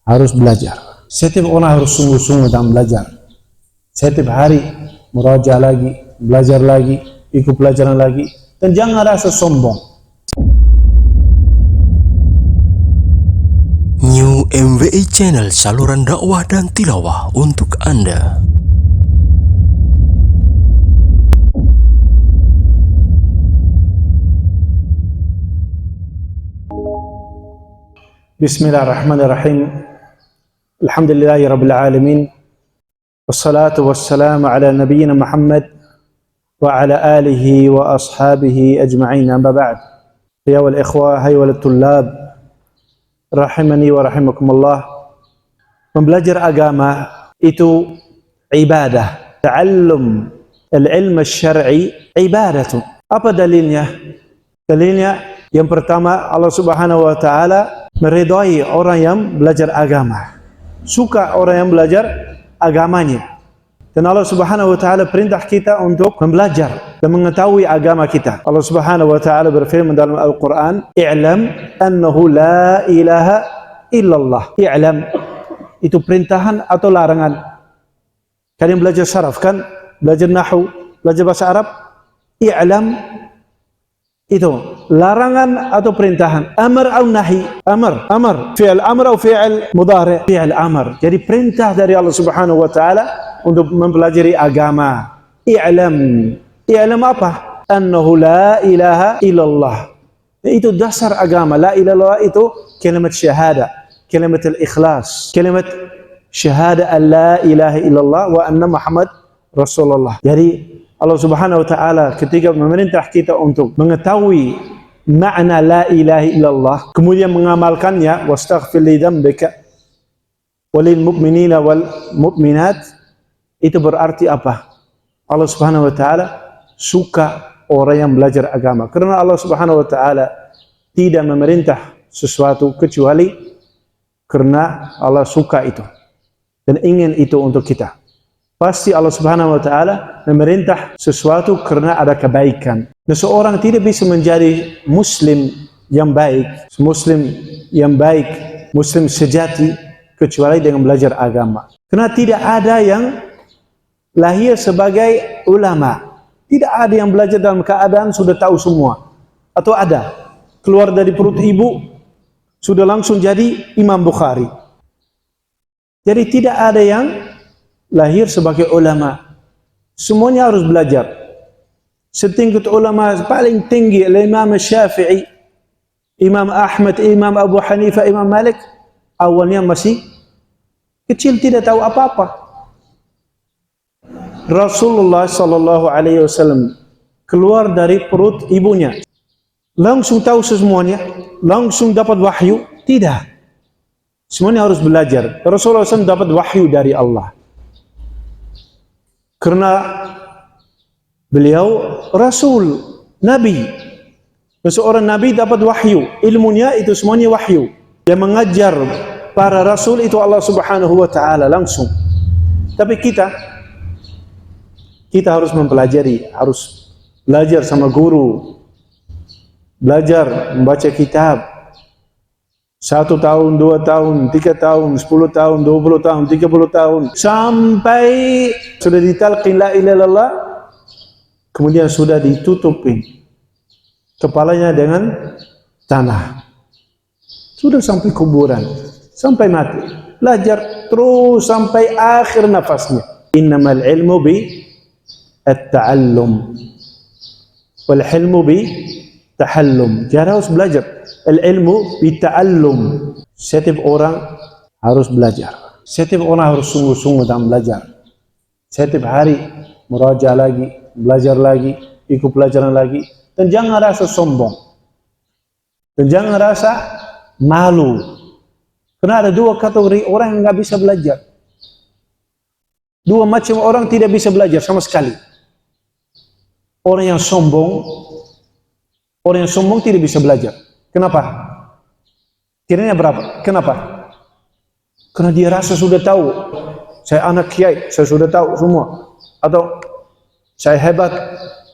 harus belajar. Setiap orang harus sungguh-sungguh dalam belajar. Setiap hari murajaah lagi, belajar lagi, ikut pelajaran lagi, dan jangan rasa sombong. New MWI Channel, saluran dakwah dan tilawah untuk Anda. Bismillahirrahmanirrahim. Alhamdulillahi rabbil alamin. Wassalatu wassalamu ala nabiyyina Muhammad wa ala alihi wa ashabihi ajma'in. Amma ba'd. Ya wal ikhwah, hay wal tullab, rahimani wa rahimakumullah. Membelajar agama itu ibadah. Ta'allum al-ilm al-syar'i ibadatun. Apa dalilnya? Dalilnya yang pertama, Allah Subhanahu wa taala meridai orang yang belajar agama. Suka orang yang belajar agamanya. Dan Allah Subhanahu wa taala perintah kita untuk belajar dan mengetahui agama kita. Allah Subhanahu wa taala berfirman dalam Al-Qur'an, "I'lam annahu la ilaha illallah." I'lam itu perintahan atau larangan. Kalian belajar saraf kan? Belajar nahwu, belajar bahasa Arab. I'lam itu larangan atau perintahan, amar atau nahi. Amar fi'il amr atau fi'il mudhari', fi'il amr. Jadi perintah dari Allah Subhanahu wa taala untuk mempelajari agama. I'lam apa? Annahu la ilaha illallah. Itu dasar agama. La ilaha illallah itu kalimat syahada, kalimat al-ikhlas, kalimat syahada an la ilaha illallah wa anna Muhammad Rasulullah. Jadi Allah Subhanahu wa taala ketika memerintah kita untuk mengetahui makna la ilaha illallah, kemudian mengamalkannya, wastaghfir li dzambika walil mu'minina wal mu'minat, itu berarti apa? Allah Subhanahu wa taala suka orang yang belajar agama. Karena Allah Subhanahu wa taala tidak memerintah sesuatu kecuali karena Allah suka itu dan ingin itu untuk kita. Pasti Allah Subhanahu wa taala memerintah sesuatu karena ada kebaikan. Dan seorang tidak bisa menjadi muslim yang baik, muslim sejati kecuali dengan belajar agama. Karena tidak ada yang lahir sebagai ulama. Tidak ada yang belajar dalam keadaan sudah tahu semua. Atau ada keluar dari perut ibu sudah langsung jadi Imam Bukhari. Jadi tidak ada yang lahir sebagai ulama. Semuanya harus belajar. Setingkat ulama paling tinggi Imam Syafi'i, Imam Ahmad, Imam Abu Hanifah, Imam Malik, awalnya masih kecil, tidak tahu apa-apa. Rasulullah sallallahu alaihi wasallam keluar dari perut ibunya langsung tahu semuanya, langsung dapat wahyu? Tidak. Semuanya harus belajar. Rasulullah SAW dapat wahyu dari Allah. Karena beliau Rasul, Nabi. Seorang Nabi dapat wahyu. Ilmunya itu semuanya wahyu. Yang mengajar para Rasul itu Allah Subhanahu wa ta'ala langsung. Tapi kita harus mempelajari. Harus belajar sama guru. Belajar membaca kitab. 1 tahun, 2 tahun, 3 tahun, 10 tahun, 20 tahun, 30 tahun, sampai sudah ditalqin la ilaha illallah, kemudian sudah ditutupin kepalanya dengan tanah, sudah sampai kuburan, sampai mati. Belajar terus sampai akhir nafasnya. Innamal ilmu bi at-ta'allum wal hilmu bi tahallum. Jadi harus belajar. Al-ilmu bita'allum. Setiap orang harus belajar. Setiap orang harus sungguh-sungguh dalam belajar. Setiap hari murajaah lagi, belajar lagi, ikut pelajaran lagi. Dan jangan rasa sombong. Dan jangan rasa malu. Karena ada dua kategori orang yang nggak bisa belajar. Dua macam orang tidak bisa belajar sama sekali. Orang yang sombong tidak bisa belajar. Kenapa? Kiranya berapa? Kenapa? Karena dia rasa sudah tahu. Saya anak kiai, saya sudah tahu semua. Atau saya hebat,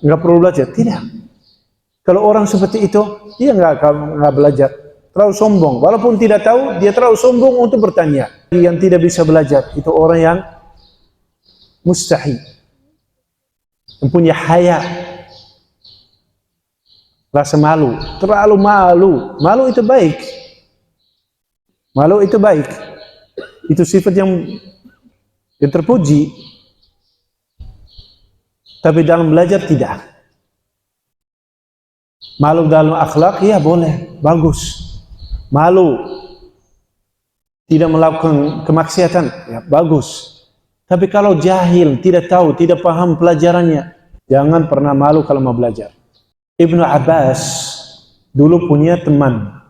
nggak perlu belajar. Tidak. Kalau orang seperti itu, dia nggak belajar. terlalu sombong. Walaupun tidak tahu, dia terlalu sombong untuk bertanya. Yang tidak bisa belajar, itu orang yang mustahi, yang punya haya, rasa malu, terlalu malu. Malu itu baik. Malu itu baik. Itu sifat yang terpuji. Tapi dalam belajar tidak. Malu dalam akhlak, ya boleh, bagus. Malu tidak melakukan kemaksiatan, ya bagus. Tapi kalau jahil, tidak tahu, tidak paham pelajarannya, jangan pernah malu kalau mau belajar. Ibnu Abbas dulu punya teman.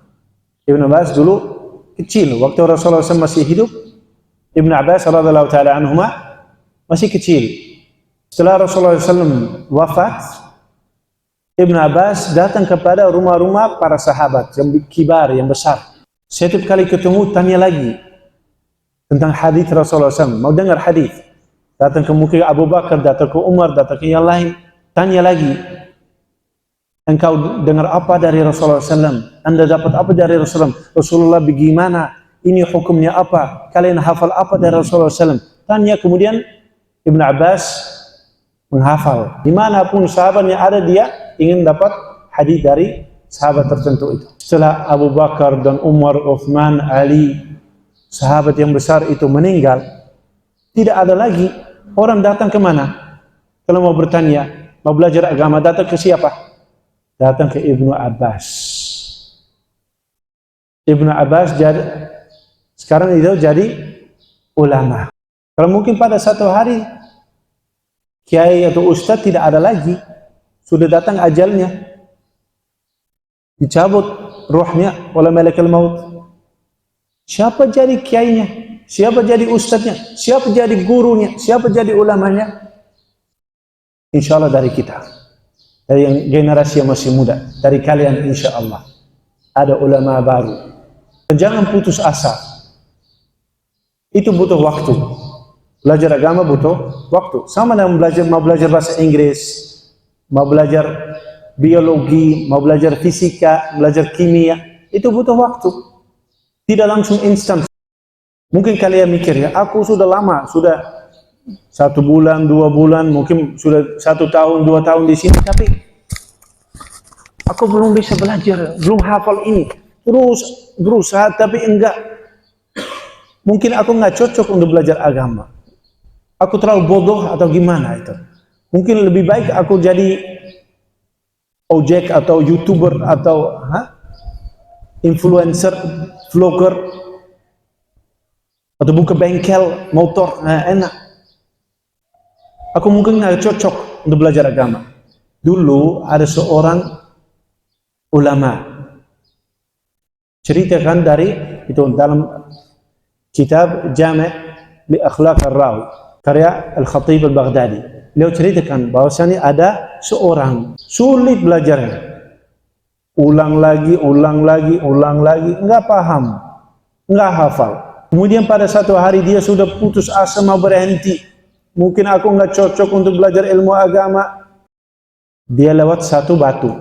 Ibnu Abbas dulu kecil, waktu Rasulullah SAW masih hidup. Ibnu Abbas radhiyallahu taala anhuma masih kecil. Setelah Rasulullah SAW wafat, Ibnu Abbas datang kepada rumah-rumah para sahabat yang kibar, yang besar. Setiap kali ketemu tanya lagi tentang hadis Rasulullah SAW. Mau dengar hadis? Datang ke mungkin Abu Bakar, datang ke Umar, datang ke yang lain. Tanya lagi. Engkau dengar apa dari Rasulullah SAW? Anda dapat apa dari Rasulullah? Rasulullah bagaimana? Ini hukumnya apa? Kalian hafal apa dari Rasulullah SAW? Tanya, kemudian Ibnu Abbas menghafal. Dimanapun sahabat yang ada, dia ingin dapat hadis dari sahabat tertentu itu. Setelah Abu Bakar dan Umar, Uthman, Ali, sahabat yang besar itu meninggal, tidak ada lagi orang datang ke mana? Kalau mau bertanya, mau belajar agama, datang ke siapa? Datang ke Ibnu Abbas. Ibnu Abbas sekarang itu jadi ulama. Kalau mungkin pada satu hari kiai atau ustadz tidak ada lagi, sudah datang ajalnya, dicabut rohnya oleh malaikat maut. Siapa jadi kiainya? Siapa jadi ustadznya? Siapa jadi gurunya? Siapa jadi ulamanya? Insya Allah dari kita, dari yang generasi yang masih muda, dari kalian insya Allah ada ulama baru. Dan jangan putus asa. Itu butuh waktu. Belajar agama butuh waktu. Sama dengan mau belajar bahasa Inggris, mau belajar biologi, mau belajar fisika, belajar kimia, itu butuh waktu. Tidak langsung instan. Mungkin kalian mikir, ya aku sudah lama, sudah 1 bulan, 2 bulan, mungkin sudah 1 tahun, 2 tahun di sini, tapi aku belum bisa belajar, belum hafal ini. Terus berusaha, tapi enggak. Mungkin aku nggak cocok untuk belajar agama. Aku terlalu bodoh atau gimana itu. Mungkin lebih baik aku jadi ojek atau YouTuber atau influencer, vlogger, atau buka bengkel motor, enak. Aku mungkin nggak cocok untuk belajar agama. Dulu ada seorang ulama ceritakan dari itu dalam kitab Jami' li Akhlaq ar-Rawi karya Al-Khatib Al-Baghdadi. Beliau ceritakan bahwasanya ada seorang sulit belajarnya. Ulang lagi, enggak paham, enggak hafal. Kemudian pada satu hari dia sudah putus asa mau berhenti. Mungkin aku enggak cocok untuk belajar ilmu agama. Dia lewat satu batu.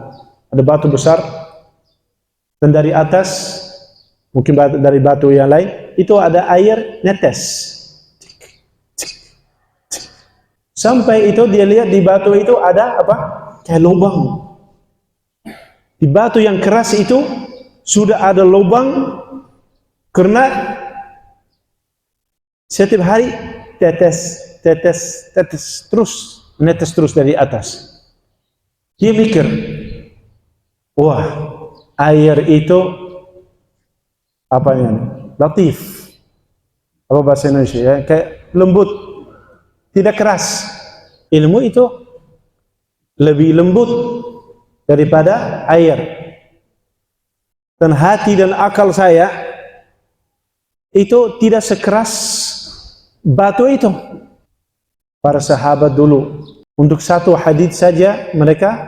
Ada batu besar. Dan dari atas, mungkin dari batu yang lain, itu ada air netes. Sampai itu dia lihat di batu itu ada apa? Kayak lubang. Di batu yang keras itu sudah ada lubang karena setiap hari tetes terus, netes terus dari atas. Dia mikir, wah, air itu apa ini? Latif. Apa bahasa Indonesia ya? Kayak lembut, tidak keras. Ilmu itu lebih lembut daripada air. Dan hati dan akal saya itu tidak sekeras batu itu. Para sahabat dulu untuk satu hadits saja mereka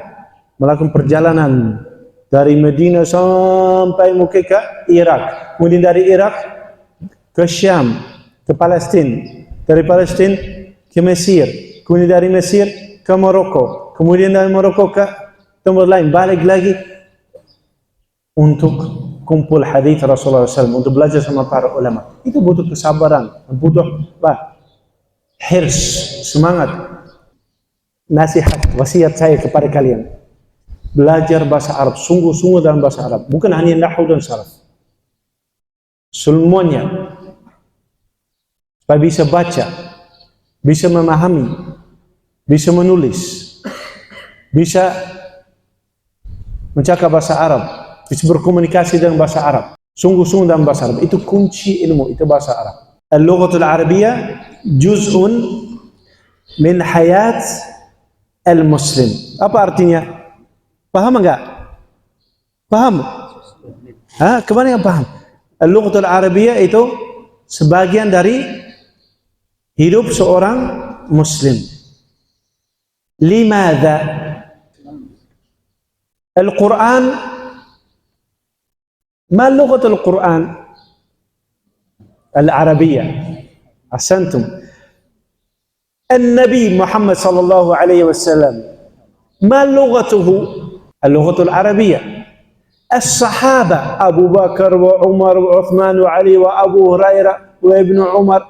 melakukan perjalanan dari Madinah sampai mungkin ke Irak, kemudian dari Irak ke Syam, ke Palestina, dari Palestina ke Mesir, kemudian dari Mesir ke Maroko, kemudian dari Maroko ke tempat lain, balik lagi untuk kumpul hadis Rasulullah SAW, untuk belajar sama para ulama. Itu butuh kesabaran, butuh hirs, semangat. Nasihat, wasiat saya kepada kalian, belajar bahasa Arab, sungguh-sungguh dalam bahasa Arab, bukan hanya nahwu dan saraf, semuanya, supaya bisa baca, bisa memahami, bisa menulis, bisa mencakap bahasa Arab, bisa berkomunikasi dengan bahasa Arab, sungguh-sungguh dalam bahasa Arab. Itu kunci ilmu, itu bahasa Arab. Al-lughatul Arabiyyah juz'un min hayat al-muslim. Apa artinya? Paham enggak? Paham? Kemana yang paham? Al-lughatul Arabiyyah itu sebagian dari hidup seorang muslim. Limadha? Al-Quran, ma lughatul Quran al-Arabiyyah? Ahsantum. النبي محمد صلى الله عليه وسلم ما لغته؟ اللغة العربية. الصحابة أبو بكر وعمر وعثمان وعلي وأبو هريرة وابن عمر،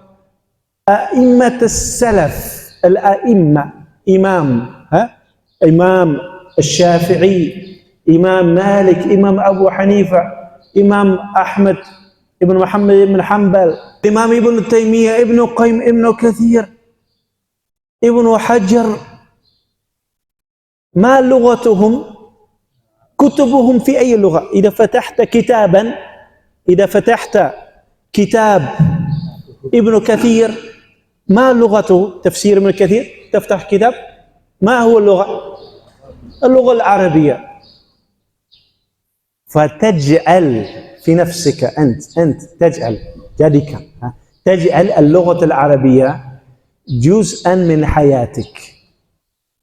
أئمة السلف، الأئمة، إمام الشافعي، إمام مالك، إمام أبو حنيفة، إمام أحمد ابن محمد بن حنبل، إمام ابن تيمية، ابن قيم، ابن كثير، ابن حجر. ما لغتهم؟ كتبهم في أي لغة؟ إذا فتحت كتاب ابن كثير، ما لغته؟ تفسير ابن كثير، تفتح كتاب، ما هو اللغة؟ اللغة العربية. فتجعل في نفسك أنت تجعل اللغة العربية جزءا من حياتك.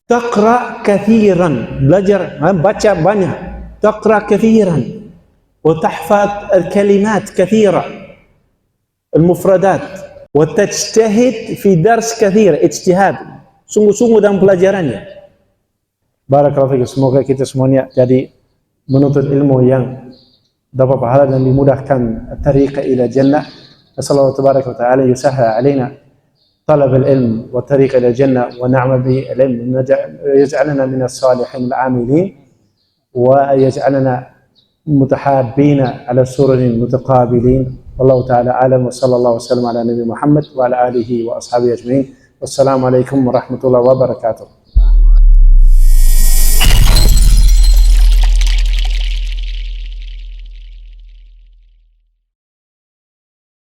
تقرأ كثيرا، baca banyak، تقرأ كثيرا، وتحفظ الكلمات كثيرة، المفردات، وتجتهد في درس كثير، اجتهاد، sungguh-sungguh dalam pelajarannya. Barakallahu fiik. Semoga kita semuanya jadi menuntut ilmu yang dapat pahala dan dimudahkan tariq ila jannah. Nasallahu tabaraka wa ta'ala yusahhil alaina طلب العلم والطريق إلى الجنة ونعمل به العلم، يجعلنا من الصالحين العاملين، ويجعلنا متحابين على سرر متقابلين. والله تعالى أعلم، وصلى الله وسلم على نبي محمد وعلى آله وأصحابه أجمعين. والسلام عليكم ورحمة الله وبركاته.